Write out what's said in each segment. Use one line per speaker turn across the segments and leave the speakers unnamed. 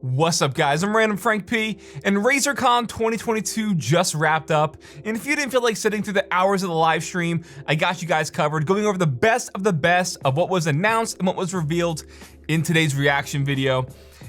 What's up guys, I'm Random Frank P, and RazorCon 2022 just wrapped up, and if you didn't feel like sitting through the hours of the live stream, I got you guys covered, going over the best of what was announced and what was revealed in today's reaction video.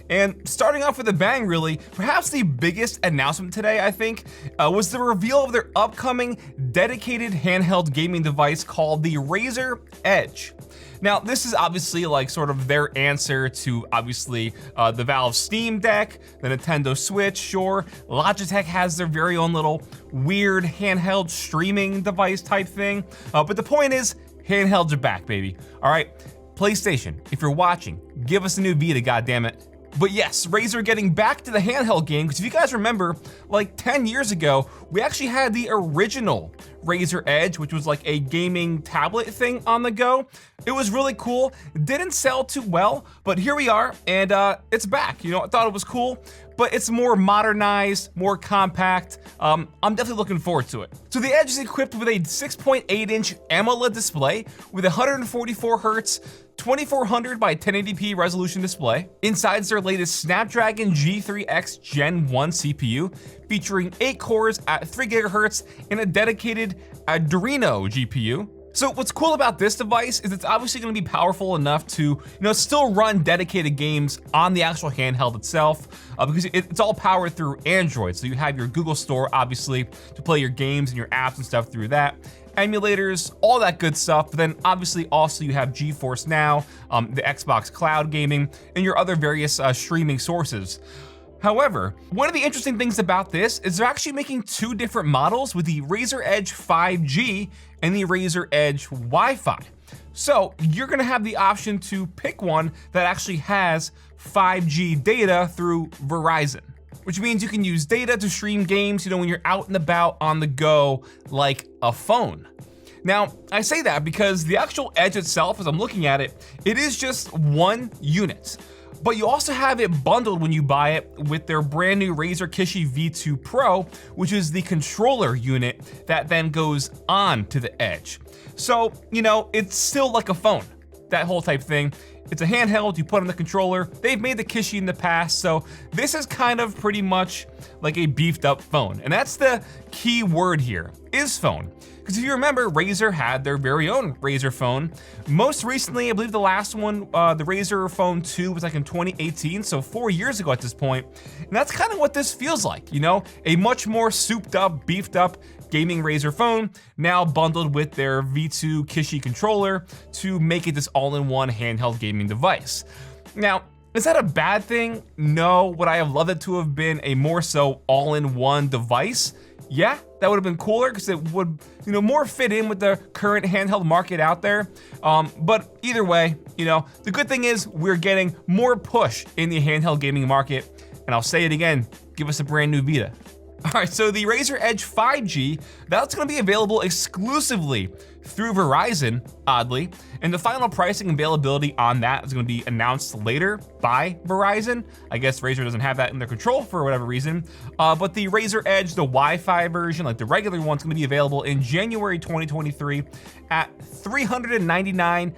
And starting off with a bang really, perhaps the biggest announcement today I think, was the reveal of their upcoming dedicated handheld gaming device called the Razer Edge. Now, this is obviously like sort of their answer to obviously the Valve Steam Deck, the Nintendo Switch, sure. Logitech has their very own little weird handheld streaming device type thing. But the point is, handhelds are back, baby. All right, PlayStation, if you're watching, give us a new Vita, goddammit. But yes, Razer getting back to the handheld game, because if you guys remember, like 10 years ago, we actually had the original Razer Edge, which was like a gaming tablet thing on the go. It was really cool, didn't sell too well, but here we are, and it's back. You know, I thought it was cool, but it's more modernized, more compact. I'm definitely looking forward to it. So the Edge is equipped with a 6.8-inch AMOLED display with 144 hertz, 2400 by 1080p resolution display. Inside is their latest Snapdragon G3X Gen 1 CPU, featuring 8 cores at 3 GHz and a dedicated Adreno GPU. So what's cool about this device is it's obviously going to be powerful enough to, still run dedicated games on the actual handheld itself, because it's all powered through Android. So you have your Google Store, obviously, to play your games and your apps and stuff through that. Emulators, all that good stuff, but then obviously also you have GeForce Now, the Xbox Cloud Gaming, and your other various streaming sources. However, one of the interesting things about this is they're actually making 2 different models with the Razer Edge 5G and the Razer Edge Wi-Fi. So you're gonna have the option to pick one that actually has 5G data through Verizon, which means you can use data to stream games, when you're out and about on the go like a phone. Now, I say that because the actual Edge itself, as I'm looking at it, it is just 1 unit. But you also have it bundled when you buy it with their brand new Razer Kishi V2 Pro, which is the controller unit that then goes on to the Edge. So, it's still like a phone, that whole type thing. It's a handheld, you put on the controller. They've made the Kishi in the past, so this is kind of pretty much like a beefed up phone. And that's the key word here, is phone. Because if you remember, Razer had their very own Razer phone. Most recently, I believe the last one, the Razer Phone 2 was like in 2018, so 4 years ago at this point. And that's kind of what this feels like, a much more souped up, beefed up gaming Razer phone, now bundled with their V2 Kishi controller to make it this all-in-one handheld gaming device. Now, is that a bad thing? No. Would I have loved it to have been a more so all-in-one device? Yeah, that would have been cooler because it would, more fit in with the current handheld market out there. But either way, the good thing is we're getting more push in the handheld gaming market. And I'll say it again, give us a brand new Vita. All right, so the Razer Edge 5G, that's gonna be available exclusively through Verizon, oddly, and the final pricing and availability on that is gonna be announced later by Verizon. I guess Razer doesn't have that in their control for whatever reason, but the Razer Edge, the Wi-Fi version, like the regular one's gonna be available in January 2023 at $399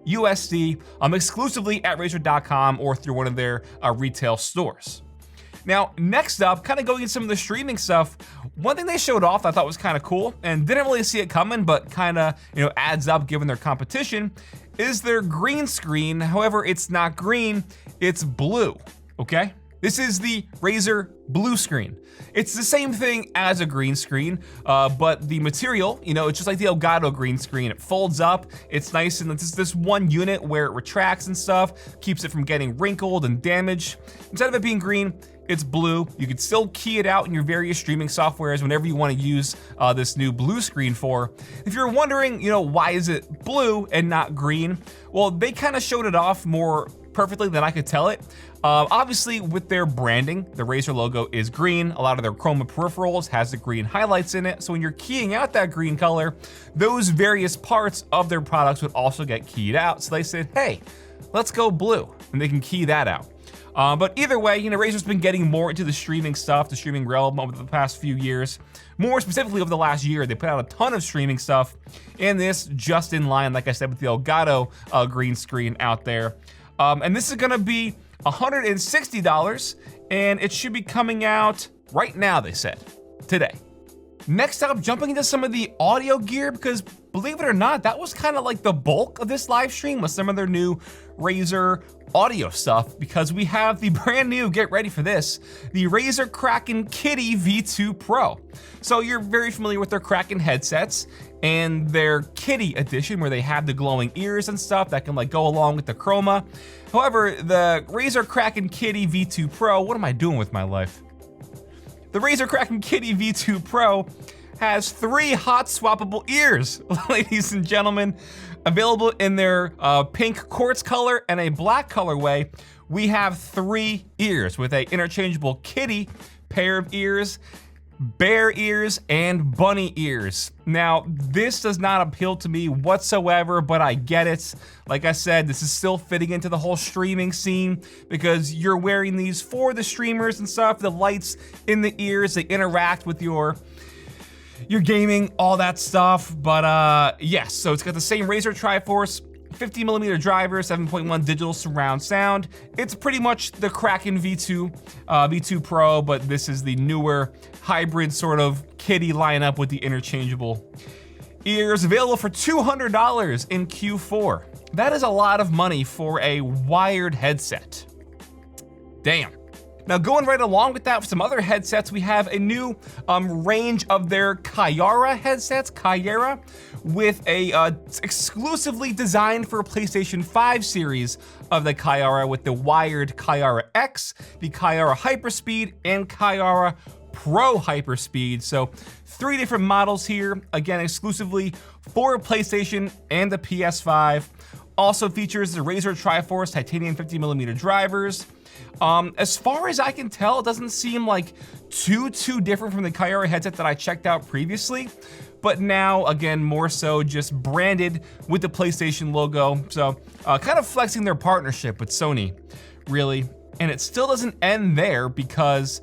USD, exclusively at Razer.com or through one of their retail stores. Now, next up, kind of going into some of the streaming stuff, one thing they showed off I thought was kind of cool and didn't really see it coming, but kind of, adds up given their competition, is their green screen. However, it's not green, it's blue, okay? This is the Razer Blue Screen. It's the same thing as a green screen, but the material, it's just like the Elgato green screen. It folds up, it's nice, and it's this one unit where it retracts and stuff, keeps it from getting wrinkled and damaged. Instead of it being green, it's blue. You can still key it out in your various streaming softwares whenever you want to use this new blue screen for. If you're wondering, why is it blue and not green? Well, they kind of showed it off more perfectly than I could tell it. Obviously, with their branding, the Razer logo is green. A lot of their Chroma peripherals has the green highlights in it. So when you're keying out that green color, those various parts of their products would also get keyed out. So they said, hey, let's go blue, and they can key that out. But either way, Razer's been getting more into the streaming stuff, the streaming realm over the past few years. More specifically over the last year, they put out a ton of streaming stuff, and this just in line, like I said, with the Elgato green screen out there. And this is gonna be $160, and it should be coming out right now, they said, today. Next up, jumping into some of the audio gear, because believe it or not, that was kind of like the bulk of this live stream was some of their new Razer audio stuff, because we have the brand new, get ready for this, the Razer Kraken Kitty V2 Pro. So you're very familiar with their Kraken headsets and their Kitty edition, where they have the glowing ears and stuff that can like go along with the chroma. However, the Razer Kraken Kitty V2 Pro, what am I doing with my life? The Razer Kraken Kitty V2 Pro has 3 hot swappable ears, ladies and gentlemen. Available in their pink quartz color and a black colorway. We have 3 ears with a interchangeable kitty pair of ears, bear ears, and bunny ears. Now, this does not appeal to me whatsoever, but I get it. Like I said, this is still fitting into the whole streaming scene because you're wearing these for the streamers and stuff. The lights in the ears, they interact with your gaming, all that stuff. But yes, so it's got the same Razer Triforce 50mm driver, 7.1 digital surround sound. It's pretty much the Kraken V2 Pro, but this is the newer hybrid sort of kitty lineup with the interchangeable ears. Available for $200 in Q4. That is a lot of money for a wired headset. Damn. Now, going right along with that, with some other headsets, we have a new range of their Kyara headsets, Kyara, with a exclusively designed for PlayStation 5 series of the Kyara, with the wired Kyara X, the Kyara Hyperspeed, and Kyara Pro Hyperspeed. So 3 different models here, again, exclusively for PlayStation and the PS5. Also features the Razer Triforce titanium 50mm drivers. As far as I can tell, it doesn't seem like too different from the Kyara headset that I checked out previously, but now, again, more so just branded with the PlayStation logo. So kind of flexing their partnership with Sony, really. And it still doesn't end there, because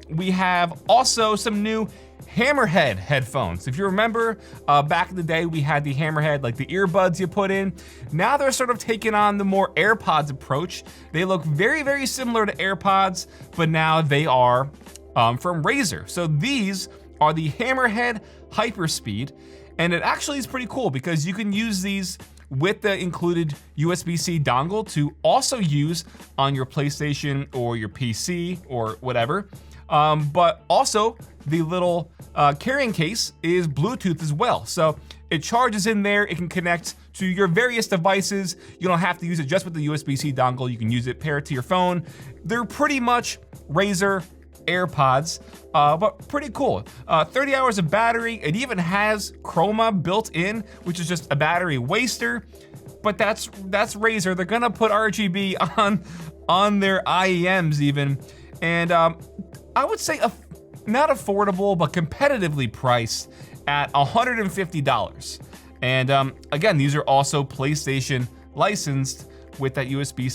we have also some new Hammerhead headphones. If you remember, back in the day, we had the Hammerhead, like the earbuds you put in. Now they're sort of taking on the more AirPods approach. They look very similar to AirPods, but now they are from Razer. So these are the Hammerhead Hyperspeed, and it actually is pretty cool because you can use these with the included USB-C dongle to also use on your PlayStation or your PC or whatever. But also the little carrying case is Bluetooth as well. So it charges in there, it can connect to your various devices. You don't have to use it just with the USB-C dongle. You can use it paired to your phone. They're pretty much Razer AirPods, but pretty cool. 30 hours of battery. It even has chroma built in, which is just a battery waster. But that's Razer. They're gonna put RGB on their IEMs even. And I would say not affordable, but competitively priced at $150. And again, these are also PlayStation licensed with that USB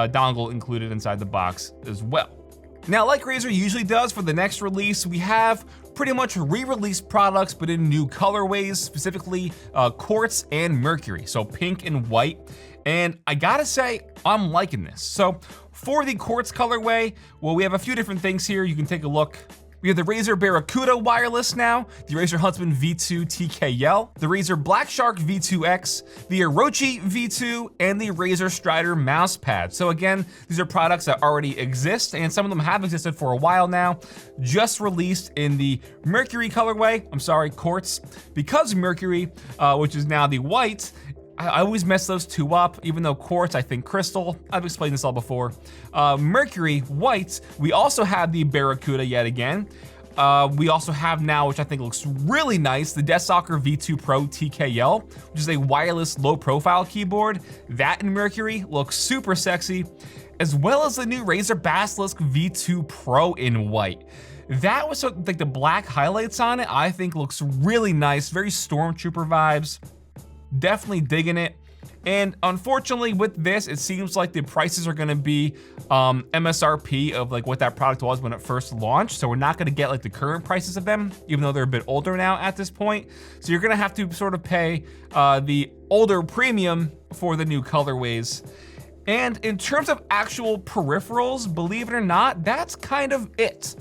dongle included inside the box as well. Now, like Razer usually does for the next release, we have pretty much re-released products, but in new colorways, specifically Quartz and Mercury, so pink and white. And I gotta say, I'm liking this. So for the Quartz colorway, well, we have a few different things here. You can take a look. We have the Razer Barracuda wireless now, the Razer Huntsman V2 TKL, the Razer Black Shark V2X, the Orochi V2, and the Razer Strider mousepad. So again, these are products that already exist, and some of them have existed for a while now, just released in the Mercury colorway, Quartz, because Mercury, which is now the white, I always mess those two up, even though Quartz, I think Crystal. I've explained this all before. Mercury, white. We also have the Barracuda yet again. We also have now, which I think looks really nice, the Deathstalker V2 Pro TKL, which is a wireless low-profile keyboard. That in Mercury looks super sexy, as well as the new Razer Basilisk V2 Pro in white. That was like the black highlights on it, I think looks really nice, very Stormtrooper vibes. Definitely digging it. And unfortunately with this, it seems like the prices are gonna be MSRP of like what that product was when it first launched. So we're not gonna get like the current prices of them, even though they're a bit older now at this point. So you're gonna have to sort of pay the older premium for the new colorways. And in terms of actual peripherals, believe it or not, that's kind of it.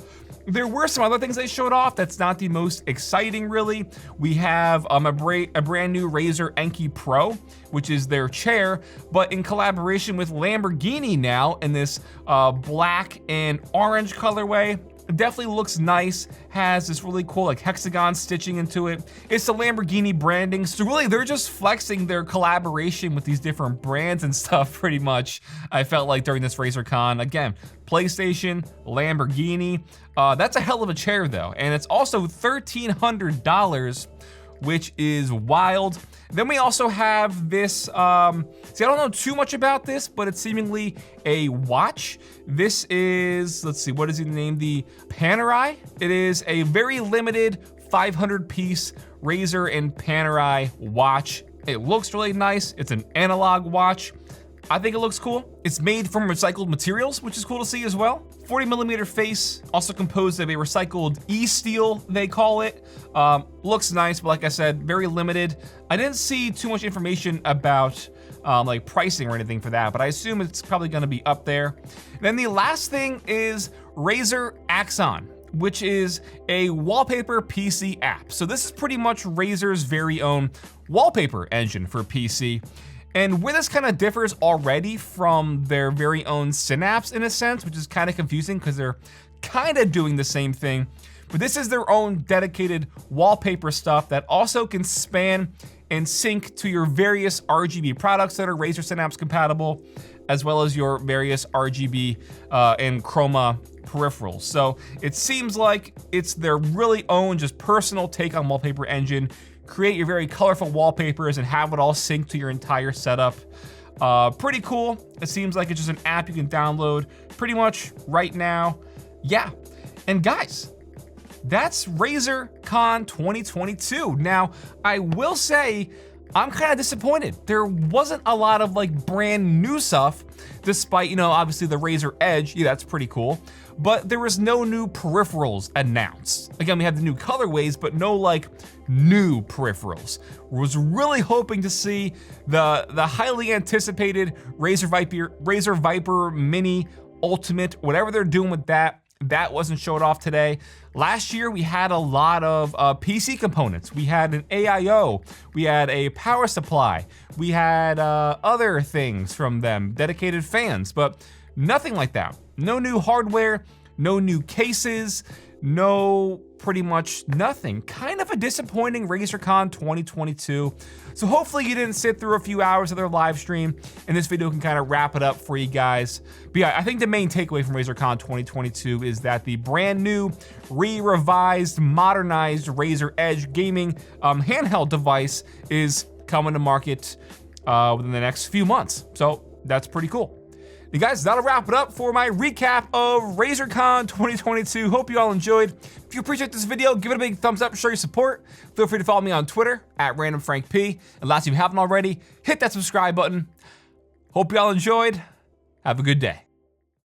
There were some other things they showed off that's not the most exciting, really. We have a brand new Razer Enki Pro, which is their chair, but in collaboration with Lamborghini now in this black and orange colorway. It definitely looks nice, has this really cool like hexagon stitching into it. It's the Lamborghini branding, so really they're just flexing their collaboration with these different brands and stuff pretty much, I felt like during this RazerCon. Again, PlayStation, Lamborghini, that's a hell of a chair though, and it's also $1,300, which is wild. Then we also have this, see, I don't know too much about this, but it's seemingly a watch. This is, let's see, what is it named? The Panerai. It is a very limited 500-piece Razer and Panerai watch. It looks really nice. It's an analog watch. I think it looks cool. It's made from recycled materials, which is cool to see as well. 40mm face, also composed of a recycled e-steel, they call it. Looks nice, but like I said, very limited. I didn't see too much information about like pricing or anything for that, but I assume it's probably gonna be up there. Then the last thing is Razer Axon, which is a wallpaper PC app. So this is pretty much Razer's very own wallpaper engine for PC. And where this kind of differs already from their very own Synapse in a sense, which is kind of confusing because they're kind of doing the same thing, but this is their own dedicated wallpaper stuff that also can span and sync to your various RGB products that are Razer Synapse compatible, as well as your various RGB and chroma peripherals. So it seems like it's their really own just personal take on wallpaper engine. Create your very colorful wallpapers and have it all sync to your entire setup. Pretty cool. It seems like it's just an app you can download pretty much right now. Yeah, and guys, that's RazerCon 2022. Now, I will say, I'm kind of disappointed. There wasn't a lot of like brand new stuff, despite, you know, obviously the Razer Edge, yeah, that's pretty cool. But there was no new peripherals announced. Again, we have the new colorways, but no like new peripherals. Was really hoping to see the highly anticipated Razer Viper Mini Ultimate, whatever they're doing with that. That wasn't showed off today. Last year, we had a lot of PC components. We had an AIO, we had a power supply, we had other things from them, dedicated fans, but nothing like that. No new hardware, no new cases, no pretty much nothing. Kind of a disappointing RazerCon 2022. So hopefully you didn't sit through a few hours of their live stream, and this video can kind of wrap it up for you guys. But yeah, I think the main takeaway from RazerCon 2022 is that the brand new, re-revised, modernized Razer Edge gaming handheld device is coming to market within the next few months. So that's pretty cool. You guys, that'll wrap it up for my recap of RazerCon 2022. Hope you all enjoyed. If you appreciate this video, give it a big thumbs up, show your support. Feel free to follow me on Twitter @RandomFrankP. And last, if you haven't already, hit that subscribe button. Hope you all enjoyed. Have a good day.